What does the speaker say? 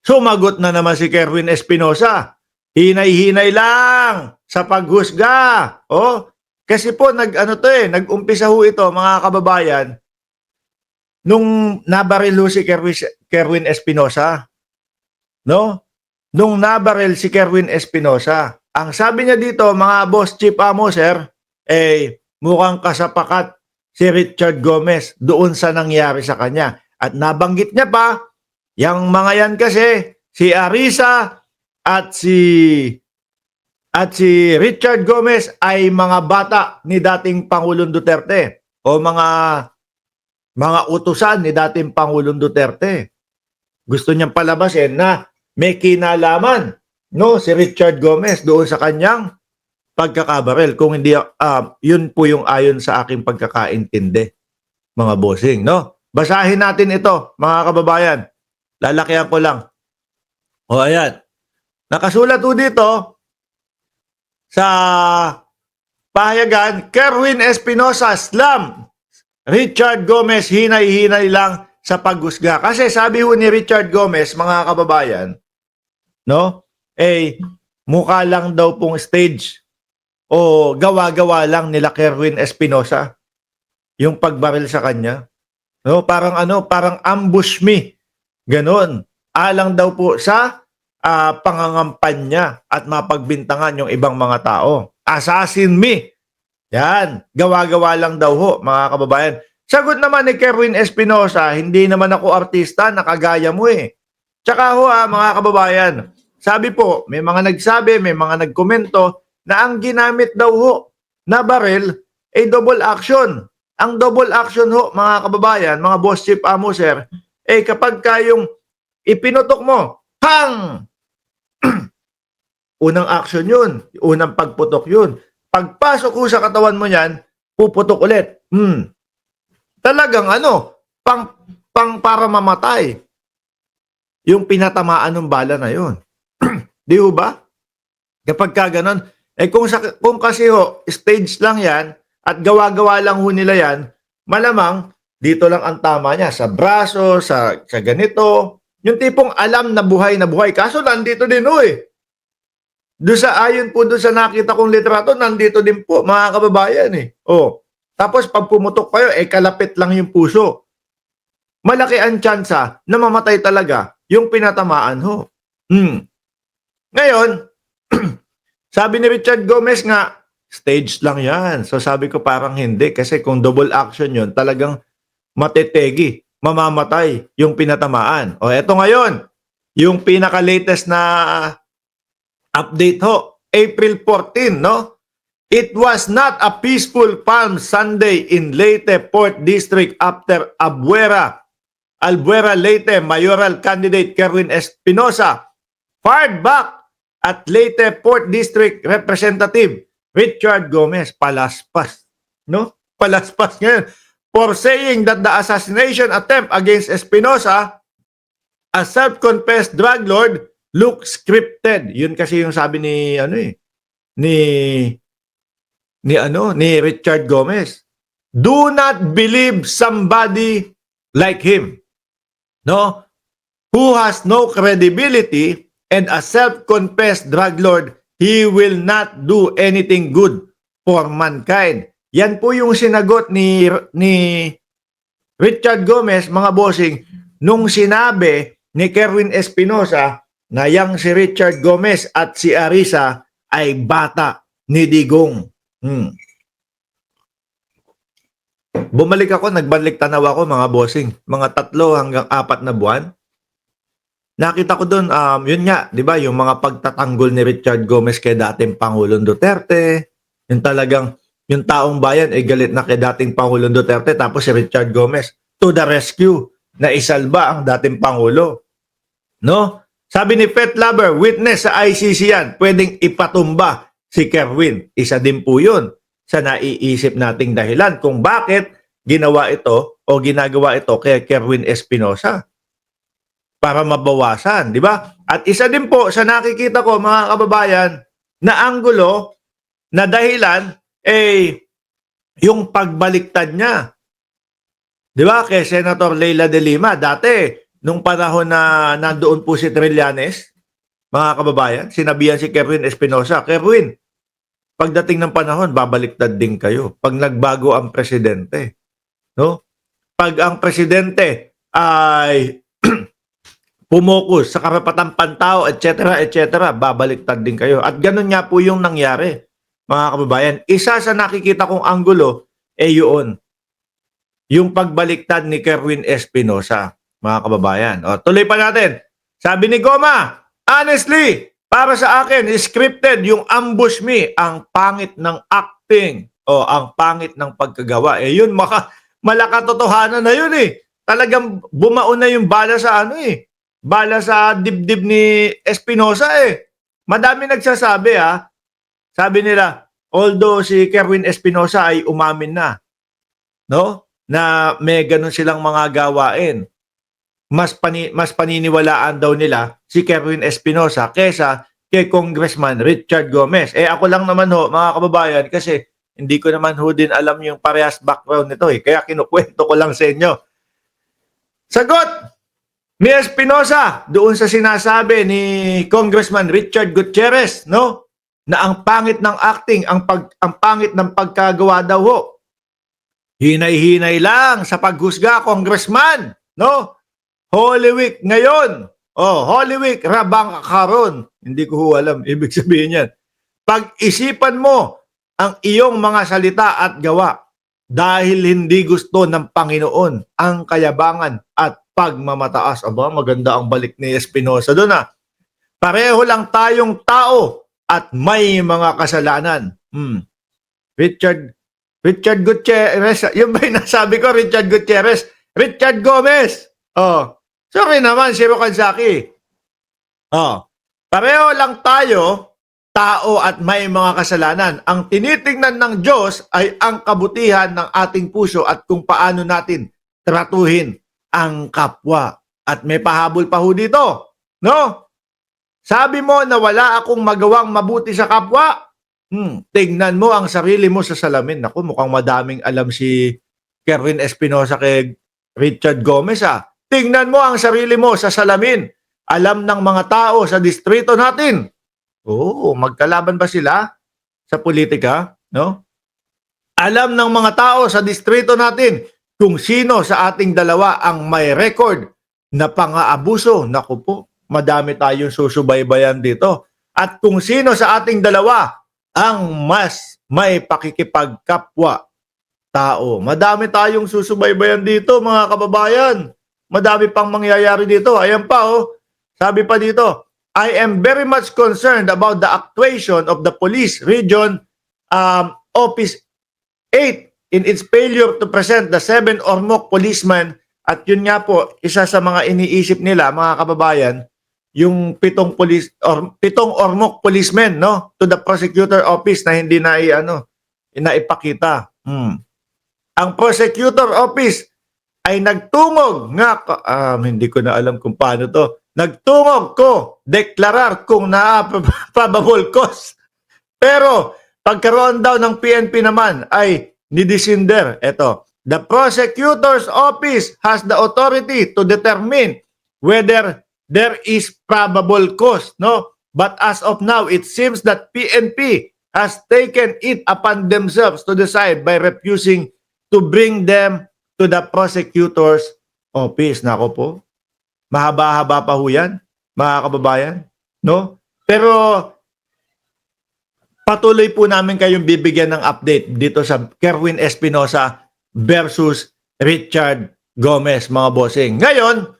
Sumagot na naman si Kerwin Espinosa. Hinay-hinay lang sa paghusga. Oh, kasi po nag-umpisa ho ito mga kababayan nung nabaril ho si Kerwin Espinosa, no? Nung nabaril si Kerwin Espinosa. Ang sabi niya dito, mga boss chief amo sir, mukhang kasapakat si Richard Gomez doon sa nangyari sa kanya. At nabanggit niya pa, yung mga yan kasi, si Arisa at si Richard Gomez ay mga bata ni dating Pangulong Duterte o mga utusan ni dating Pangulong Duterte. Gusto niyang palabasin na may kinalaman si Richard Gomez doon sa kanyang pagkakabarel. Kung hindi, yun po yung ayon sa aking pagkakaintindi, mga bossing, no? Basahin natin ito, mga kababayan. Lalakihan ko lang. O ayan. Nakasulat po dito sa pahayagan, Kerwin Espinosa slam. Richard Gomez hinay-hinay lang sa paghusga. Kasi sabi ho ni Richard Gomez, mga kababayan, no? Mukha lang daw pong stage o gawa-gawa lang nila Kerwin Espinosa yung pagbaril sa kanya. No, parang ambush me. Ganon. Alang daw po sa pangangampanya at mapagbintangan yung ibang mga tao. Assassin me. Yan. Gawa-gawa lang daw ho, mga kababayan. Sagot naman ni Kerwin Espinosa, hindi naman ako artista, nakagaya mo eh. Tsaka ho mga kababayan, sabi po, may mga nagsabi, may mga nagkomento na ang ginamit daw ho na baril ay double action. Ang double action ho, mga kababayan, mga boss chief amo sir, kapag kayong ipinutok mo, pang! Unang action yun, unang pagputok yun. Pagpasok ko sa katawan mo yan, puputok ulit. Talagang pang para mamatay. Yung pinatamaan ng bala na yun. Di ba? Kapag ka ganun, kung kasi ho, stage lang yan, at gawa-gawa lang ho nila yan, malamang, dito lang ang tama niya, sa braso, sa ganito, yung tipong alam na buhay, kaso nandito din ho eh. Ayon po doon sa nakita kong litrato, nandito din po, mga kababayan eh. Tapos pag pumutok kayo, kalapit lang yung puso. Malaki ang tsansa na mamatay talaga yung pinatamaan ho. Ngayon, sabi ni Richard Gomez nga, stage lang yan. So sabi ko parang hindi, kasi kung double action yun, talagang matetegi, mamamatay yung pinatamaan. Eto ngayon, yung pinaka-latest na update ho, April 14, no? It was not a peaceful Palm Sunday in Leyte Port District after Albuera Leyte mayoral candidate Kerwin Espinosa fired back at Leyte Port District Representative Richard Gomez. Palaspas, no? Palaspas ngayon for saying that the assassination attempt against Espinosa, a self-confessed drug lord, look scripted. Yun kasi yung sabi ni Richard Gomez. Do not believe somebody like him, no? Who has no credibility and a self-confessed drug lord. He will not do anything good for mankind. Yan po yung sinagot ni Richard Gomez, mga bossing, nung sinabi ni Kerwin Espinosa na yang si Richard Gomez at si Arisa ay bata ni Digong. Bumalik ako, nagbalik tanaw ako, mga bossing. Mga 3 hanggang 4 na buwan. Nakita ko doon, yun nga, di ba, yung mga pagtatanggol ni Richard Gomez kay dating Pangulong Duterte. Yung talagang, yung taong bayan ay galit na kay dating Pangulong Duterte, tapos si Richard Gomez to the rescue na isalba ang dating Pangulo. No? Sabi ni Pet Lover, witness sa ICC yan, pwedeng ipatumba si Kerwin. Isa din po yun sa naiisip nating dahilan kung bakit ginawa ito o ginagawa ito kay Kerwin Espinosa para mabawasan, di ba? At isa din po sa nakikita ko, mga kababayan, na anggulo na dahilan yung pagbaliktad niya. Di ba? Kay Senator Leila de Lima, dati nung panahon na nandoon po si Trillanes, mga kababayan, sinabihan si Kerwin Espinosa, Kerwin, pagdating ng panahon, babaliktad din kayo pag nagbago ang presidente. No? Pag ang presidente ay pumokus sa karapatang pantao, etc., babaliktad din kayo. At ganun nga po yung nangyari, mga kababayan. Isa sa nakikita kong anggulo, yun. Yung pagbaliktad ni Kerwin Espinosa, mga kababayan. O, tuloy pa natin. Sabi ni Goma, honestly, para sa akin, scripted yung ambush me, ang pangit ng acting, o ang pangit ng pagkagawa. Yun, malakatotohanan na yun eh. Talagang bumaon na yung bala sa bala sa dibdib ni Espinosa eh. Madami nagsasabi sabi nila, although si Kerwin Espinosa ay umamin na, no? Na may ganun silang mga gawain. Mas paniniwalaan daw nila si Kerwin Espinosa kesa kay Congressman Richard Gomez. Ako lang naman mga kababayan, kasi hindi ko naman din alam yung parehas background nito eh. Kaya kinukwento ko lang sa inyo. Sagot! Ni Espinosa, doon sa sinasabi ni Congressman Richard Gutierrez, no? Na ang pangit ng acting, ang pangit ng pagkagawa daw ho. Hinay-hinay lang sa paghusga, Congressman, no? Holy Week ngayon. Holy Week, rabang karon. Hindi ko alam ibig sabihin yan. Pag-isipan mo ang iyong mga salita at gawa dahil hindi gusto ng Panginoon ang kayabangan at pagmamataas. Aba, maganda ang balik ni Espinosa doon Pareho lang tayong tao at may mga kasalanan. Richard Gutierrez, yung ba yung nasabi ko, Richard Gutierrez? Richard Gomez. Sorry naman, si Rokansaki. Pareho lang tayo, tao at may mga kasalanan. Ang tinitingnan ng Diyos ay ang kabutihan ng ating puso at kung paano natin tratuhin ang kapwa. At may pahabol pa ho dito, no? Sabi mo na wala akong magawang mabuti sa kapwa. Tingnan mo ang sarili mo sa salamin. Naku, mukhang madaming alam si Kerwin Espinosa kay Richard Gomez Tingnan mo ang sarili mo sa salamin. Alam ng mga tao sa distrito natin. Magkalaban ba sila sa politika? No? Alam ng mga tao sa distrito natin kung sino sa ating dalawa ang may record na pang-aabuso. Naku po, madami tayong susubaybayan dito. At kung sino sa ating dalawa ang mas may pakikipagkapwa tao. Madami tayong susubaybayan dito, mga kababayan. Madami pang mangyayari dito. Ayan pa Sabi pa dito, I am very much concerned about the actuation of the Police Region Office 8 in its failure to present the 7 Ormoc policemen. At yun nga po, isa sa mga iniisip nila, mga kababayan, yung 7 Ormoc policemen, no, to the prosecutor office na hindi naipakita. Ang prosecutor office ay nagtungog nga, hindi ko na alam kung paano to, nagtungog ko, deklarar kung probable cause. Pero, pagkaroon daw ng PNP naman ay nidisinder. Ito, the prosecutor's office has the authority to determine whether there is probable cause, no? But as of now, it seems that PNP has taken it upon themselves to decide by refusing to bring them to the prosecutor's office. Nako po, mahaba-haba pa ho yan, mga kababayan, no? Pero patuloy po namin kayong bibigyan ng update dito sa Kerwin Espinosa versus Richard Gomez, mga bossing. Ngayon,